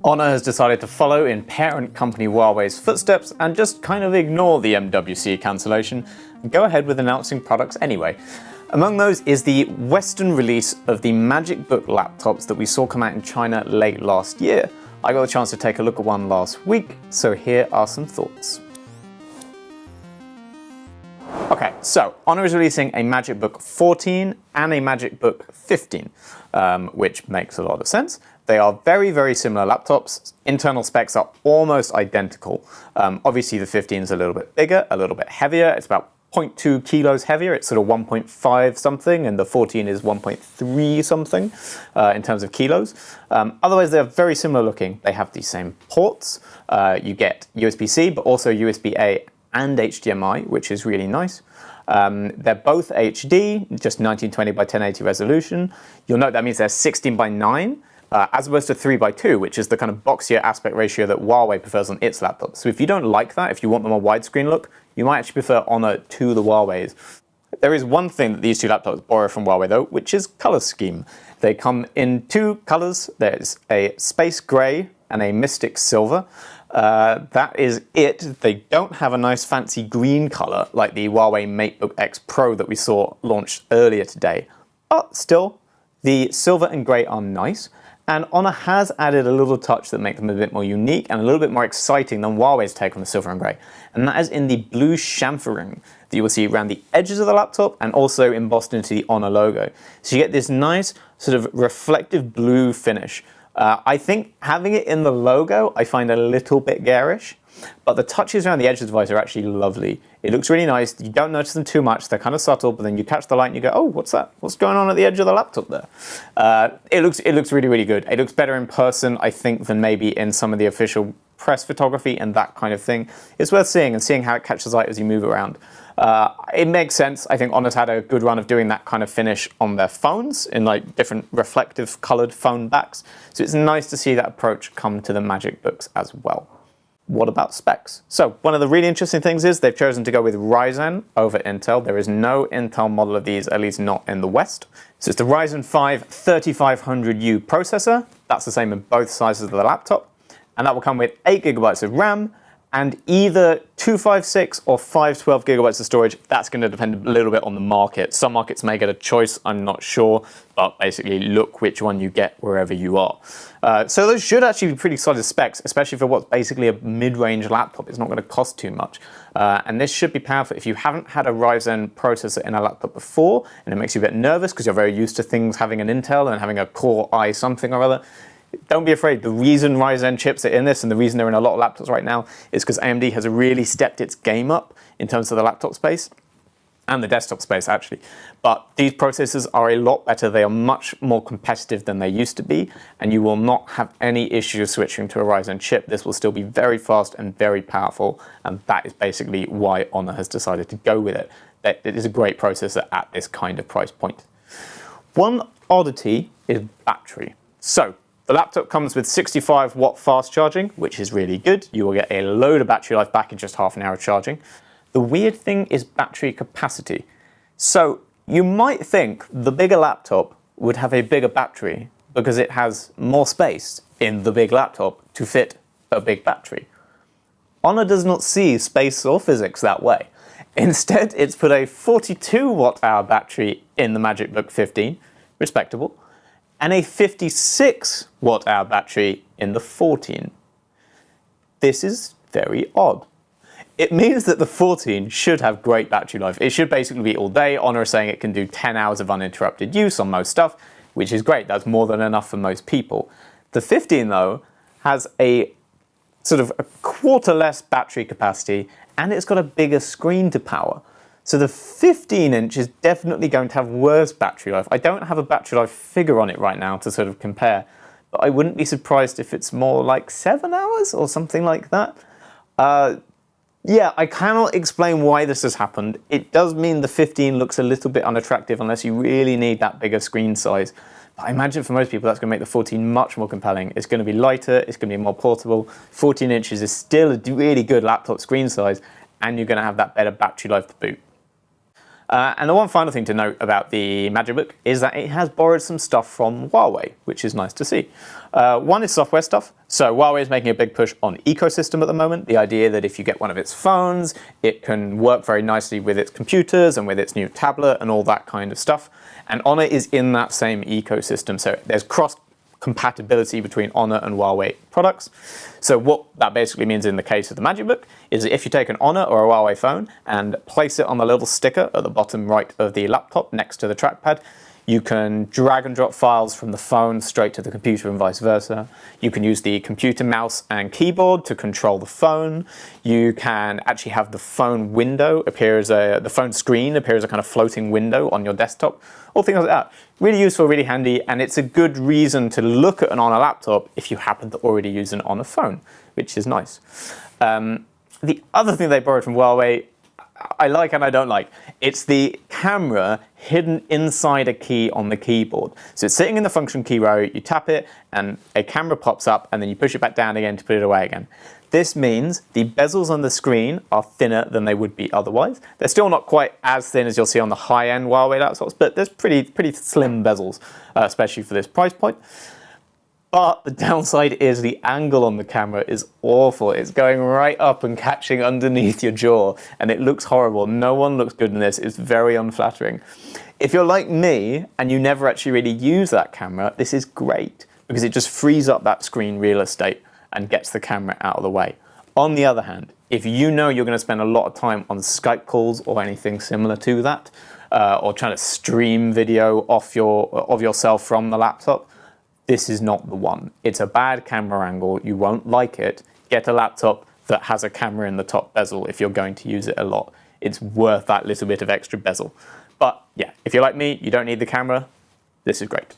Honor has decided to follow in parent company Huawei's footsteps and just kind of ignore the MWC cancellation and go ahead with announcing products anyway. Among those is the Western release of the MagicBook laptops that we saw come out in China late last year. I got a chance to take a look at one last week, so here are some thoughts. Okay, so Honor is releasing a MagicBook 14 and a MagicBook 15, which makes a lot of sense. They are very, very similar laptops. Internal specs are almost identical. Obviously the 15 is a little bit bigger, a little bit heavier. It's about 0.2 kilos heavier. It's sort of 1.5 something, and the 14 is 1.3 something in terms of kilos. Otherwise, they're very similar looking. They have the same ports. You get USB-C, but also USB-A and HDMI, which is really nice. They're both HD, just 1920 by 1080 resolution. You'll note that means they're 16 by 9, as opposed to 3 by 2, which is the kind of boxier aspect ratio that Huawei prefers on its laptops. So if you don't like that, if you want them a widescreen look, you might actually prefer Honor to the Huawei's. There is one thing that these two laptops borrow from Huawei though, which is color scheme. They come in two colors. There's a space gray and a mystic silver. That is it. They don't have a nice fancy green color like the Huawei MateBook X Pro that we saw launched earlier today. But still, the silver and gray are nice. And Honor has added a little touch that makes them a bit more unique and a little bit more exciting than Huawei's take on the silver and grey. And that is in the blue chamfering that you will see around the edges of the laptop and also embossed into the Honor logo. So you get this nice sort of reflective blue finish. I think having it in the logo I find a little bit garish, but the touches around the edge of the device are actually lovely. It looks really nice. You don't notice them too much. They're kind of subtle, but then you catch the light and you go, oh, what's that? What's going on at the edge of the laptop there? It looks really, really good. It looks better in person, I think, than maybe in some of the official press photography and that kind of thing. It's worth seeing and seeing how it catches light as you move around. It makes sense. I think Honor's had a good run of doing that kind of finish on their phones in like different reflective colored phone backs. So it's nice to see that approach come to the MagicBooks as well. What about specs? So one of the really interesting things is they've chosen to go with Ryzen over Intel. There is no Intel model of these, at least not in the West. So it's the Ryzen 5 3500U processor. That's the same in both sizes of the laptop. And that will come with 8 GB of RAM and either 256 or 512 GB of storage. That's going to depend a little bit on the market. Some markets may get a choice, I'm not sure, but basically look which one you get wherever you are. So those should actually be pretty solid specs, especially for what's basically a mid-range laptop. It's not going to cost too much. And this should be powerful. If you haven't had a Ryzen processor in a laptop before, and it makes you a bit nervous because you're very used to things having an Intel and having a Core i something or other, don't be afraid. The reason Ryzen chips are in this and the reason they're in a lot of laptops right now is because AMD has really stepped its game up in terms of the laptop space and the desktop space actually. But these processors are a lot better. They are much more competitive than they used to be, and you will not have any issues switching to a Ryzen chip. This will still be very fast and very powerful, and that is basically why Honor has decided to go with it. It is a great processor at this kind of price point. One oddity is battery. So the laptop comes with 65-watt fast charging, which is really good. You will get a load of battery life back in just half an hour of charging. The weird thing is battery capacity. So you might think the bigger laptop would have a bigger battery because it has more space in the big laptop to fit a big battery. Honor does not see space or physics that way. Instead, it's put a 42-watt-hour battery in the MagicBook 15, respectable, and a 56-watt-hour battery in the 14. This is very odd. It means that the 14 should have great battery life. It should basically be all day. Honor is saying it can do 10 hours of uninterrupted use on most stuff, which is great. That's more than enough for most people. The 15, though, has a sort of a quarter less battery capacity, and it's got a bigger screen to power. So the 15-inch is definitely going to have worse battery life. I don't have a battery life figure on it right now to sort of compare, but I wouldn't be surprised if it's more like 7 hours or something like that. Yeah, I cannot explain why this has happened. It does mean the 15 looks a little bit unattractive unless you really need that bigger screen size. But I imagine for most people that's going to make the 14 much more compelling. It's going to be lighter, it's going to be more portable. 14 inches is still a really good laptop screen size, and you're going to have that better battery life to boot. And the one final thing to note about the MagicBook is that it has borrowed some stuff from Huawei, which is nice to see. One is software stuff. So Huawei is making a big push on ecosystem at the moment. The idea that if you get one of its phones, it can work very nicely with its computers and with its new tablet and all that kind of stuff. And Honor is in that same ecosystem. So there's cross compatibility between Honor and Huawei products. So what that basically means in the case of the MagicBook is that if you take an Honor or a Huawei phone and place it on the little sticker at the bottom right of the laptop next to the trackpad, you can drag and drop files from the phone straight to the computer and vice versa. You can use the computer mouse and keyboard to control the phone. You can actually have the phone window appear as the phone screen appear as a kind of floating window on your desktop. All things like that. Really useful, really handy, and it's a good reason to look at an Honor laptop if you happen to already use an Honor phone, which is nice. The other thing they borrowed from Huawei, I like and I don't like. It's the camera hidden inside a key on the keyboard. So it's sitting in the function key row, you tap it and a camera pops up and then you push it back down again to put it away again. This means the bezels on the screen are thinner than they would be otherwise. They're still not quite as thin as you'll see on the high-end Huawei laptops, but there's pretty slim bezels, especially for this price point. But the downside is the angle on the camera is awful. It's going right up and catching underneath your jaw, and it looks horrible. No one looks good in this. It's very unflattering. If you're like me and you never actually really use that camera, this is great because it just frees up that screen real estate and gets the camera out of the way. On the other hand, if you know you're going to spend a lot of time on Skype calls or anything similar to that, or trying to stream video of yourself from the laptop, this is not the one. It's a bad camera angle. You won't like it. Get a laptop that has a camera in the top bezel if you're going to use it a lot. It's worth that little bit of extra bezel. But yeah, if you're like me, you don't need the camera, this is great.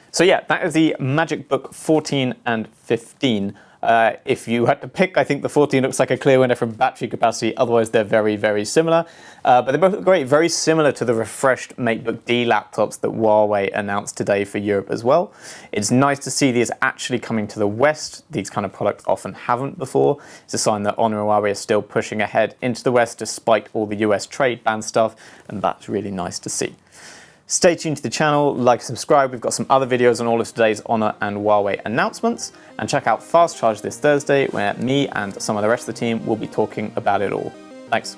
So yeah, that is the MagicBook 14 and 15. If you had to pick, I think the 14 looks like a clear winner from battery capacity. Otherwise, they're very, very similar. But they're both great, very similar to the refreshed MateBook D laptops that Huawei announced today for Europe as well. It's nice to see these actually coming to the West. These kind of products often haven't before. It's a sign that Honor and Huawei are still pushing ahead into the West despite all the US trade ban stuff, and that's really nice to see. Stay tuned to the channel, like, subscribe. We've got some other videos on all of today's Honor and Huawei announcements. And check out Fast Charge this Thursday, where me and some of the rest of the team will be talking about it all. Thanks.